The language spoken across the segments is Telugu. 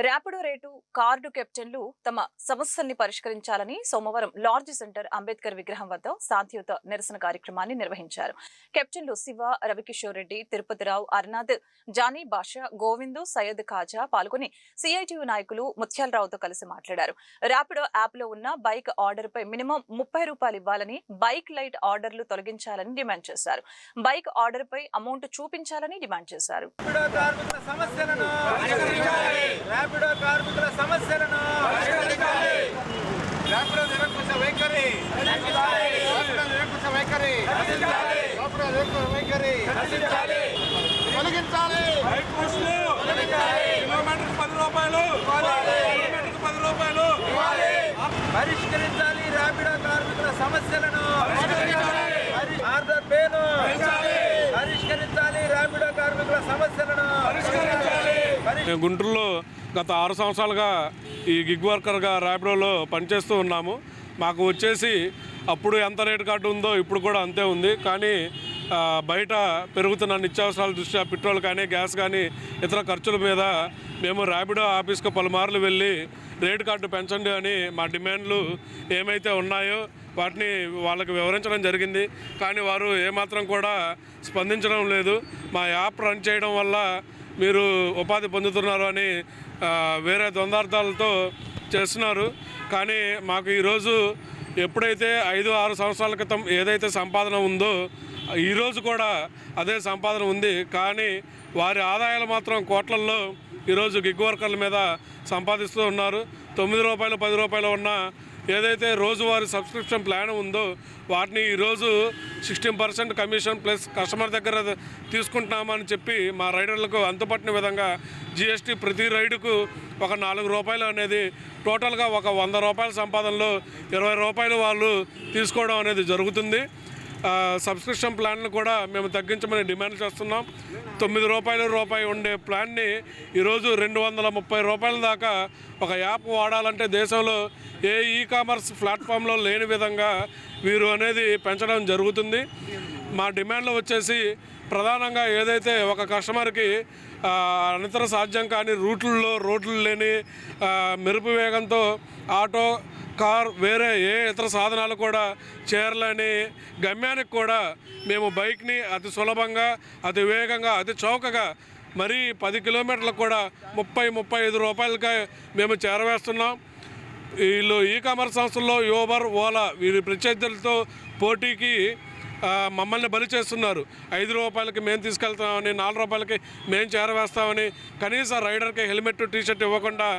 ర్యాపిడో రేటు కార్డు కెప్టెన్లు తమ సమస్యల్ని పరిష్కరించాలని సోమవారం లార్జ్ సెంటర్ అంబేద్కర్ విగ్రహం వద్ద శాంతియుత నిరసన కార్యక్రమాన్ని నిర్వహించారు. కెప్టెన్లు శివ, రవికిషోర్ రెడ్డి, తిరుపతిరావు, అర్నాథ్, జానీ బాషా, గోవిందు, సయ్యద్ ఖాజా పాల్గొని సిఐటియు నాయకులు ముత్యాలరావుతో కలిసి మాట్లాడారు. ర్యాపిడో యాప్ లో ఉన్న బైక్ ఆర్డర్ పై మినిమం ₹30 ఇవ్వాలని, బైక్ లైట్ ఆర్డర్లు తొలగించాలని డిమాండ్ చేశారు. బైక్ ఆర్డర్ పై అమౌంట్ చూపించాలని డిమాండ్ చేశారు. ర్యాపిడో కార్మికుల సమస్యలను ర్యాపిడో నిరంకుశ వైఖరి తొలగించాలి. పరిష్కరించాలి ర్యాపిడో కార్మికుల సమస్యలను. ఆర్డర్ పేను పరిష్కరించాలి. ర్యాపిడో కార్మికుల సమస్యలను మేము గుంటూరులో గత 6 సంవత్సరాలుగా ఈ గిగ్ వర్కర్గా ర్యాపిడోలో పనిచేస్తూ ఉన్నాము. మాకు వచ్చేసి అప్పుడు ఎంత రేటు కార్డు ఉందో ఇప్పుడు కూడా అంతే ఉంది. కానీ బయట పెరుగుతున్న నిత్యావసరాల దృష్ట్యా పెట్రోల్ కానీ గ్యాస్ కానీ ఇతర ఖర్చుల మీద మేము ర్యాపిడో ఆఫీస్కు పలుమార్లు వెళ్ళి రేటు కార్డు పెంచండి అని మా డిమాండ్లు ఏమైతే ఉన్నాయో వాటిని వాళ్ళకి వివరించడం జరిగింది. కానీ వారు ఏమాత్రం కూడా స్పందించడం లేదు. మా యాప్ రన్ చేయడం వల్ల మీరు ఉపాధి పొందుతున్నారు అని వేరే ద్వందార్థాలతో చేస్తున్నారు. కానీ మాకు ఈరోజు ఎప్పుడైతే 5-6 సంవత్సరాల క్రితం ఏదైతే సంపాదన ఉందో ఈరోజు కూడా అదే సంపాదన ఉంది. కానీ వారి ఆదాయాలు మాత్రం కోట్లల్లో ఈరోజు గిగ్ వర్కర్ల మీద సంపాదిస్తూ ఉన్నారు. ₹9, ₹10 ఉన్న ఏదైతే రోజువారీ సబ్స్క్రిప్షన్ ప్లాన్ ఉందో వాటిని ఈరోజు 16% కమిషన్ ప్లస్ కస్టమర్ దగ్గర తీసుకుంటున్నామని చెప్పి మా రైడర్లకు అంతుపట్టిన విధంగా GST ప్రతి రైడుకు ఒక ₹4 అనేది టోటల్గా ఒక ₹100 సంపాదనలో ₹20 వాళ్ళు తీసుకోవడం అనేది జరుగుతుంది. సబ్స్క్రిప్షన్ ప్లాన్లు కూడా మేము తగ్గించమని డిమాండ్ చేస్తున్నాం. ₹9 ఉండే ప్లాన్ని ఈరోజు ₹230 దాకా ఒక యాప్ వాడాలంటే దేశంలో ఏ కామర్స్ ప్లాట్ఫామ్లో లేని విధంగా వీరు అనేది పెంచడం జరుగుతుంది. మా డిమాండ్లు వచ్చేసి ప్రధానంగా ఏదైతే ఒక కస్టమర్కి అనితర సాధ్యం కాని రోడ్లు లేని మెరుపు వేగంతో ఆటో, కార్, వేరే ఏ ఇతర సాధనాలు కూడా చేరలేని గమ్యానికి కూడా మేము బైక్ని అతి సులభంగా, అతి వేగంగా, అతి చౌకగా మరీ 10 కిలోమీటర్లకు కూడా ₹30-35 మేము చేరవేస్తున్నాం. వీళ్ళు కామర్స్ సంస్థల్లో యూబర్, ఓలా వీరి ప్రత్యర్థులతో పోటీకి మమ్మల్ని బలి చేస్తున్నారు. ₹5 మేము తీసుకెళ్తామని, ₹4 మేము చేరవేస్తామని, కనీసం రైడర్కి హెల్మెట్, టీషర్ట్ ఇవ్వకుండా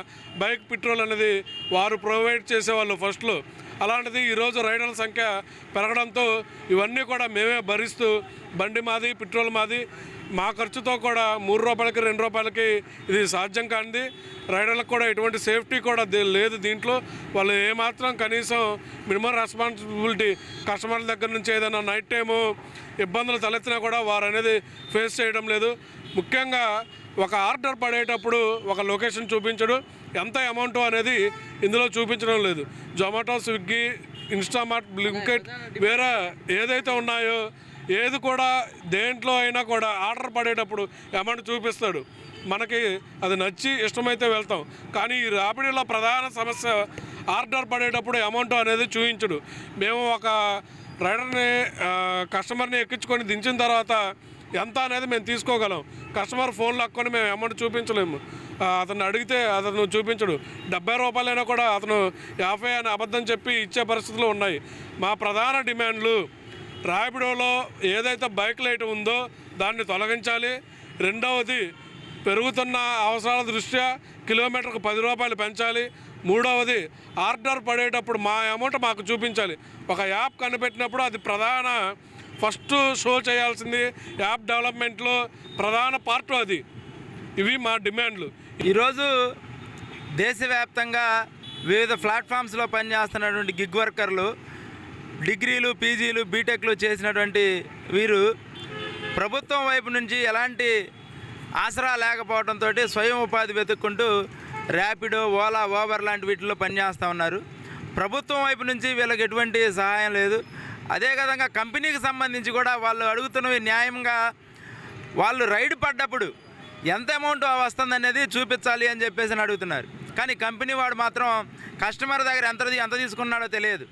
బైక్ పెట్రోల్ అనేది వారు ప్రొవైడ్ చేసేవాళ్ళు ఫస్ట్లో. అలాంటిది ఈరోజు రైడర్ల సంఖ్య పెరగడంతో ఇవన్నీ కూడా మేమే భరిస్తూ బండి మాది, పెట్రోల్ మాది, మా ఖర్చుతో కూడా ₹3, ₹2 ఇది సాధ్యం కానిది. రైడర్లకు కూడా ఎటువంటి సేఫ్టీ కూడా లేదు దీంట్లో. వాళ్ళు ఏమాత్రం కనీసం మినిమం రెస్పాన్సిబిలిటీ కస్టమర్ల దగ్గర నుంచి ఏదైనా నైట్ టైము ఇబ్బందులు తలెత్తినా కూడా వారు అనేది ఫేస్ చేయడం లేదు. ముఖ్యంగా ఒక ఆర్డర్ పడేటప్పుడు ఒక లొకేషన్ చూపించడు, ఎంత అమౌంట్ అనేది ఇందులో చూపించడం లేదు. జొమాటో, స్విగ్గీ, ఇన్స్టామార్ట్, బ్లింకిట్ వేరే ఏదైతే ఉన్నాయో ఏది కూడా దేంట్లో అయినా కూడా ఆర్డర్ పడేటప్పుడు అమౌంట్ చూపిస్తాడు. మనకి అది నచ్చి ఇష్టమైతే వెళ్తాం. కానీ ఈ ర్యాపిడోలో ప్రధాన సమస్య ఆర్డర్ పడేటప్పుడు అమౌంట్ అనేది చూపించడు. మేము ఒక రైడర్ని కస్టమర్ని ఎక్కించుకొని దించిన తర్వాత ఎంత అనేది మేము తీసుకోగలం. కస్టమర్ ఫోన్లో అక్కొని మేము అమౌంట్ చూపించలేము. అతను అడిగితే అతను చూపించడు. ₹70 కూడా అతను 50 అని అబద్ధం చెప్పి ఇచ్చే పరిస్థితులు ఉన్నాయి. మా ప్రధాన డిమాండ్లు ర్యాపిడోలో ఏదైతే బైక్ లైట్ ఉందో దాన్ని తొలగించాలి. రెండవది పెరుగుతున్న అవసరాల దృష్ట్యా కిలోమీటర్కు ₹10 పెంచాలి. మూడవది ఆర్డర్ పడేటప్పుడు మా అమౌంట్ మాకు చూపించాలి. ఒక యాప్ కనిపెట్టినప్పుడు అది ప్రధాన ఫస్ట్ షో చేయాల్సింది యాప్ డెవలప్మెంట్లో ప్రధాన పార్ట్ అది. ఇవి మా డిమాండ్లు. ఈరోజు దేశవ్యాప్తంగా వివిధ ప్లాట్ఫామ్స్లో పనిచేస్తున్నటువంటి గిగ్ వర్కర్లు, డిగ్రీలు, పీజీలు, బీటెక్లు చేసినటువంటి వీరు ప్రభుత్వం వైపు నుంచి ఎలాంటి ఆసరా లేకపోవడంతో స్వయం ఉపాధి వెతుక్కుంటూ ర్యాపిడో, ఓలా, ఊబర్ లాంటి వీటిల్లో పనిచేస్తూ ఉన్నారు. ప్రభుత్వం వైపు నుంచి వీళ్ళకి ఎటువంటి సహాయం లేదు. అదేవిధంగా కంపెనీకి సంబంధించి కూడా వాళ్ళు అడుగుతున్నవి న్యాయంగా వాళ్ళు రైడ్ పడ్డప్పుడు ఎంత అమౌంట్ వస్తుంది అనేది చూపించాలి అని చెప్పేసి అడుగుతున్నారు. కానీ కంపెనీ వాడు మాత్రం కస్టమర్ దగ్గర ఎంత తీసుకున్నాడో తెలియదు.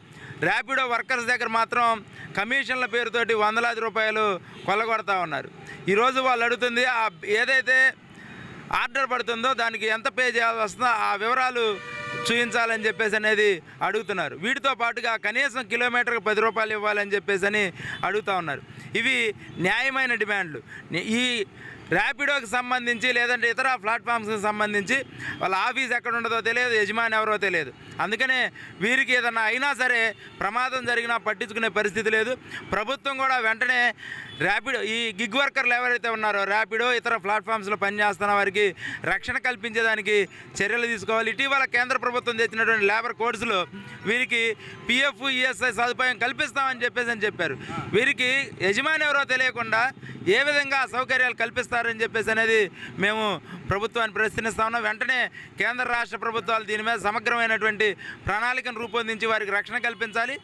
ర్యాపిడో వర్కర్స్ దగ్గర మాత్రం కమిషన్ల పేరుతోటి వందలాది రూపాయలు కొల్లగొడతా ఉన్నారు. ఈరోజు వాళ్ళు అడుగుతుంది ఏదైతే ఆర్డర్ పడుతుందో దానికి ఎంత పే చేయాల్సి వస్తుందో ఆ వివరాలు చూపించాలని చెప్పేసి అనేది అడుగుతున్నారు. వీటితో పాటుగా కనీసం కిలోమీటర్కి 10 రూపాయలు ఇవ్వాలని చెప్పేసి అని అడుగుతూ ఉన్నారు. ఇవి న్యాయమైన డిమాండ్లు. ఈ ర్యాపిడోకి సంబంధించి లేదంటే ఇతర ప్లాట్ఫామ్స్కి సంబంధించి వాళ్ళ ఆఫీస్ ఎక్కడ ఉండదో తెలియదు, యజమాని ఎవరో తెలియదు. అందుకనే వీరికి ఏదన్నా అయినా సరే ప్రమాదం జరిగినా పట్టించుకునే పరిస్థితి లేదు. ప్రభుత్వం కూడా వెంటనే ర్యాపిడో ఈ గిగ్ వర్కర్లు ఎవరైతే ఉన్నారో ర్యాపిడో ఇతర ప్లాట్ఫామ్స్లో పనిచేస్తున్న వారికి రక్షణ కల్పించేదానికి చర్యలు తీసుకోవాలి. ఇటీవల కేంద్ర ప్రభుత్వం తెచ్చినటువంటి లేబర్ కోడ్స్లో వీరికి పిఎఫ్ ఈఎస్ఐ సదుపాయం కల్పిస్తామని చెప్పారు. వీరికి యజమాని ఎవరో తెలియకుండా ఏ విధంగా సౌకర్యాలు కల్పిస్తారని చెప్పేసి అనేది మేము ప్రభుత్వాన్ని ప్రశ్నిస్తా ఉన్నాం. వెంటనే కేంద్ర రాష్ట్ర ప్రభుత్వాలు దీని మీద సమగ్రమైనటువంటి ప్రణాళికను రూపొందించి వారికి రక్షణ కల్పించాలి.